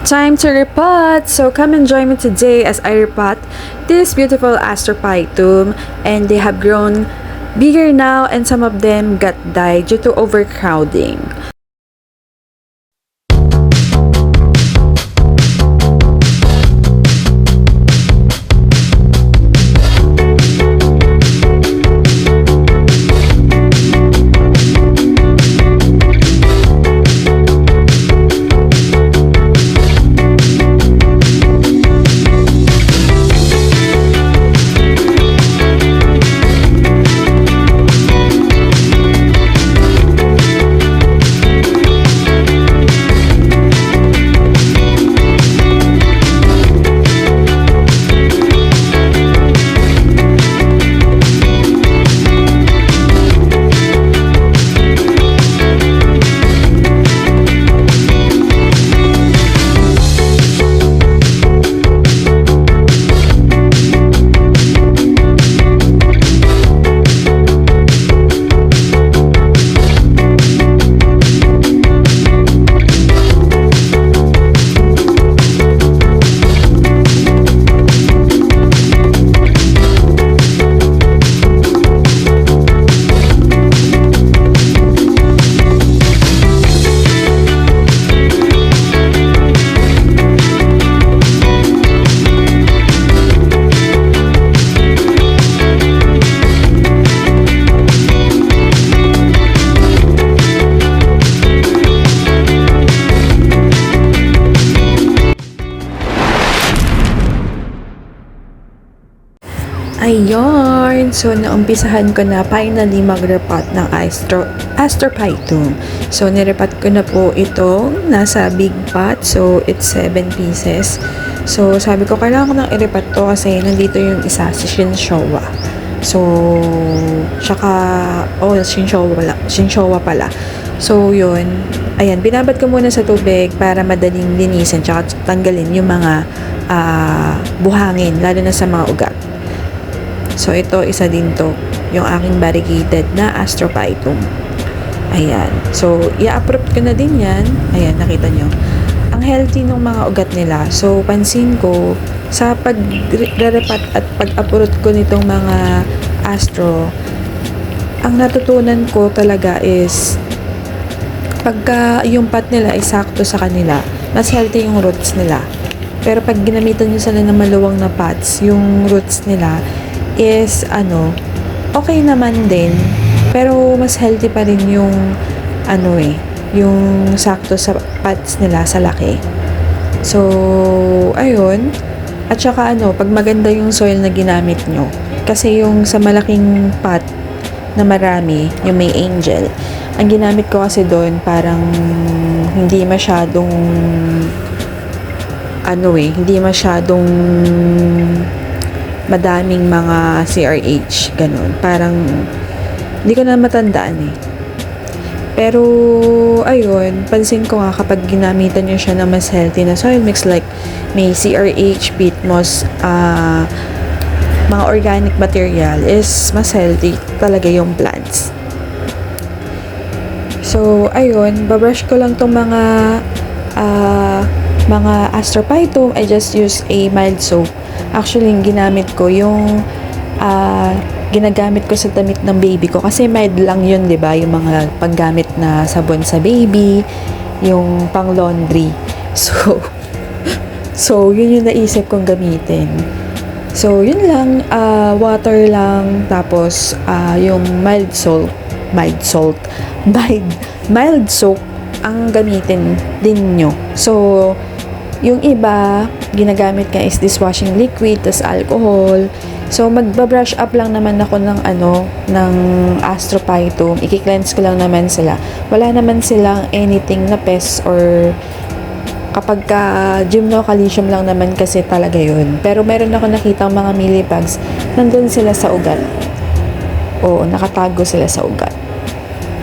Time to repot! So come and join me today as I repot this beautiful astrophytum, and they have grown bigger now and some of them got died due to overcrowding. Ayun! So, naumpisahan ko na finally mag-repot ng astrophytum. So, nirepat ko na po itong nasa big pot. So, it's 7 pieces. So, sabi ko, kailangan ko nang i-repot to kasi nandito yung isa, si Shinshowa. So, tsaka, Shinshowa pala. So, yun. Ayan, binabad ko muna sa tubig para madaling linisin tsaka tanggalin yung mga buhangin, lalo na sa mga ugat. So, ito, isa din to. Yung aking variegated na astrophytum. Ayan. So, i-uproot ko na din yan. Ayan, nakita nyo. Ang healthy ng mga ugat nila. So, pansin ko, sa pag-repat at pag-uproot ko nitong mga astro, ang natutunan ko talaga is, pagka yung pot nila ay sakto sa kanila, mas healthy yung roots nila. Pero pag ginamitan nyo sila ng maluwang na pots, yung roots nila, is okay naman din, pero mas healthy pa rin yung yung sakto sa pots nila sa laki. So ayun, at saka pag maganda yung soil na ginamit nyo, kasi yung sa malaking pot na marami, yung may angel, ang ginamit ko kasi doon parang hindi masyadong madaming mga CRH, ganun. Parang, hindi ko na matandaan eh. Pero, ayun, pansin ko nga kapag ginamitan nyo siya na mas healthy na soil mix, like may CRH, peat moss, mga organic material, is mas healthy talaga yung plants. So, ayun, babrush ko lang tong mga astrophytum. I just use a mild soap. Actually, yung ginamit ko, yung ginagamit ko sa damit ng baby ko. Kasi mild lang yun, di ba? Yung mga panggamit na sabon sa baby, yung pang laundry. So, yun yung naisip kong gamitin. So, yun lang, water lang, tapos yung mild soap ang gamitin din nyo. So, yung iba, ginagamit ka is dishwashing liquid, tas alcohol. So, magbabrush up lang naman ako ng astrophytum. I-cleanse ko lang naman sila. Wala naman silang anything na pest, or kapag gymnocalcium lang naman kasi talaga yun. Pero meron ako nakitang mga millibugs, nandun sila sa ugat. Oo, nakatago sila sa ugat.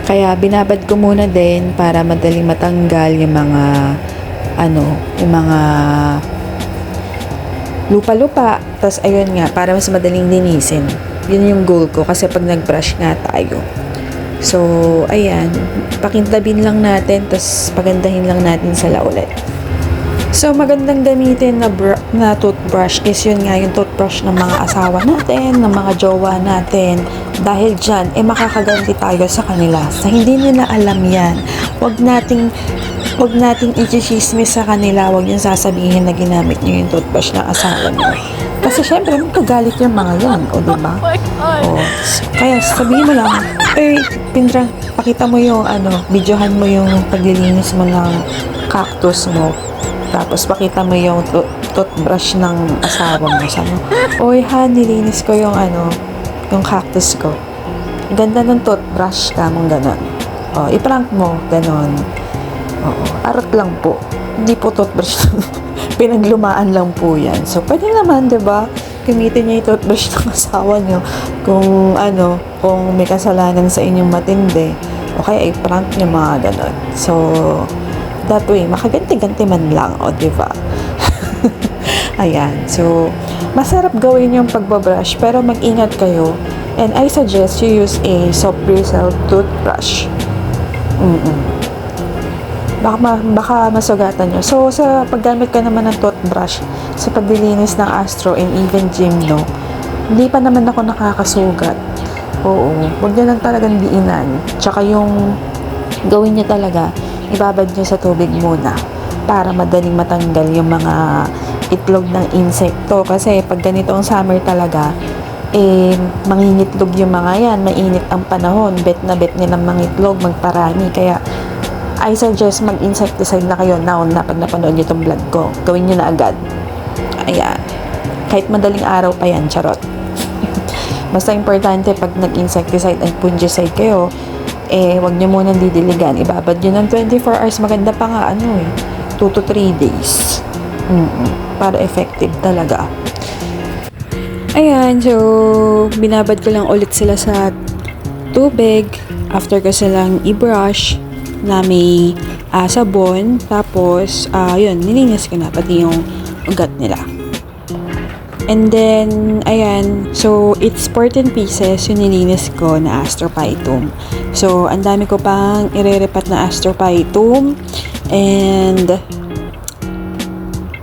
Kaya binabad ko muna din para madaling matanggal yung mga yung mga lupa-lupa. Tapos ayun nga, para mas madaling linisin. Yun yung goal ko kasi pag nag-brush nga tayo. So, ayan, pakintabin lang natin, tapos pagandahin lang natin sila ulit. So, magandang gamitin na toothbrush is yun nga, yung toothbrush ng mga asawa natin, ng mga jowa natin. Dahil dyan, makakaganti tayo sa kanila. Sa hindi nila alam yan, wag nating i-chismis sa kanila, wag yung sasabihin na ginamit nyo yung toothbrush ng asawa nyo. Kasi syempre, magkagalit yung mga yan, o diba? O, kaya sabihin mo lang, Pindrang, pakita mo yung videohan mo yung paglilinis mo ng cactus mo. Tapos pakita mo yung toothbrush ng asawa mo. Sabi mo, oy ha, nilinis ko yung yung cactus ko. Ganda ng toothbrush ka mong ganon. O, i-prank mo, ganon. Oo, arot lang po. Hindi po toothbrush. Pinaglumaan lang po yan. So, pwede naman, diba? Gamitin niya yung toothbrush ng asawa niyo kung kung may kasalanan sa inyong matindi. O kaya i-prank niyo mga ganon. So, that way, makaganti-ganti man lang, o diba? Ayan. So, masarap gawin yung pagbabrush, pero mag-ingat kayo. And I suggest you use a soft bristle toothbrush. Baka masugatan nyo. So, sa paggamit ka naman ng toothbrush, sa paglilinis ng Astro and even Gymno, hindi pa naman ako nakakasugat. Oo. Huwag nyo lang talagang diinan. Tsaka yung gawin nyo talaga, ibabad nyo sa tubig muna para madaling matanggal yung mga itlog ng insekto. Kasi pag ganitong summer talaga, mangingitlog yung mga yan. Mainit ang panahon. Bet na bet nilang mangitlog, magparami. Kaya, I suggest mag-insecticide na kayo now na pag napanood nyo itong vlog ko. Gawin nyo na agad. Ayan. Kahit madaling araw pa yan, charot. Basta importante pag nag-insecticide and fungicide kayo, wag nyo muna didiligan. Ibabad nyo ng 24 hours. Maganda pa nga, 2 to 3 days. Para effective talaga. Ayan, so, binabad ko lang ulit sila sa tubig. After ko silang i-brush na may sabon. Tapos, yun, nilinis ko na pati yung ugat nila. And then, ayan, so, it's 14 pieces yung nilinis ko na astrophytum. So, ang dami ko pang irerepat na astrophytum. And,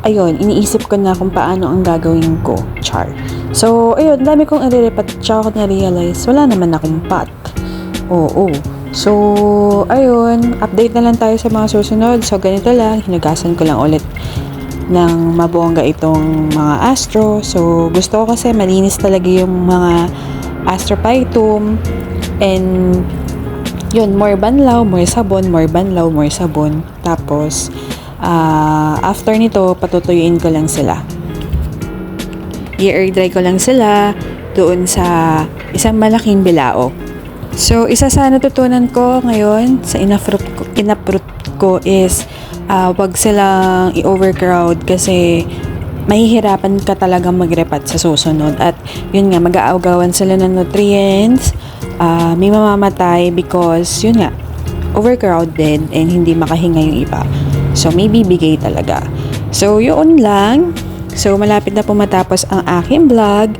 ayun, iniisip ko na kung paano ang gagawin ko. Char. So, ayun, dami kong irerepat. Tsaka ko na-realize, wala naman akong pot. Oo. So, ayun, update na lang tayo sa mga susunod. So, ganito lang, hinugasan ko lang ulit ng mabongga itong mga astro. So, gusto ko kasi malinis talaga yung mga astrophytum. And, yun, more banlaw, more sabon, more banlaw, more sabon. Tapos, after nito, patutuyuin ko lang sila. I-air dry ko lang sila doon sa isang malaking bilao. So, isa sa natutunan ko ngayon sa inaprut ko is wag silang i-overcrowd kasi mahihirapan ka talagang magrepat sa susunod. At yun nga, mag-aagawan sila ng nutrients, may mamamatay because yun nga, overcrowded and hindi makahinga yung iba. So, may bibigay talaga. So, yun lang. So, malapit na po matapos ang aking vlog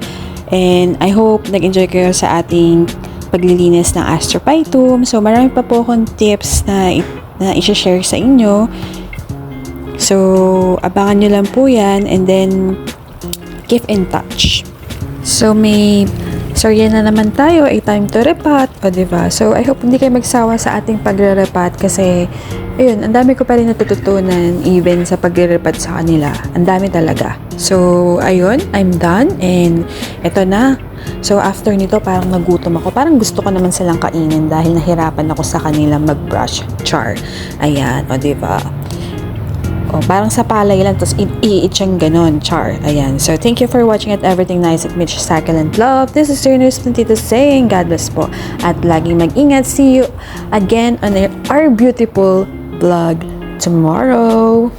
and I hope nag-enjoy kayo sa ating paglilinis ng astrophytum. So, marami pa po akong tips na i-share sa inyo. So, abangan nyo lang po yan and then keep in touch. So, may sorya na naman tayo, time to repat, o diba? So, I hope hindi kayo magsawa sa ating pagre-repat kasi, ayun, ang dami ko pa rin natututunan even sa pagre-repat sa kanila. Ang dami talaga. So, ayun, I'm done and eto na. So, after nito, parang nagutom ako. Parang gusto ko naman silang kainin dahil nahirapan ako sa kanila mag-brush. Char. Ayan, o diba? O, parang sa palay lang, tapos i-eat siyang ganon. Char. Ayan. So, thank you for watching at Everything Nice at Mitch Succulent Love. This is your nurse Tito saying God bless po. At laging mag-ingat. See you again on our beautiful vlog tomorrow.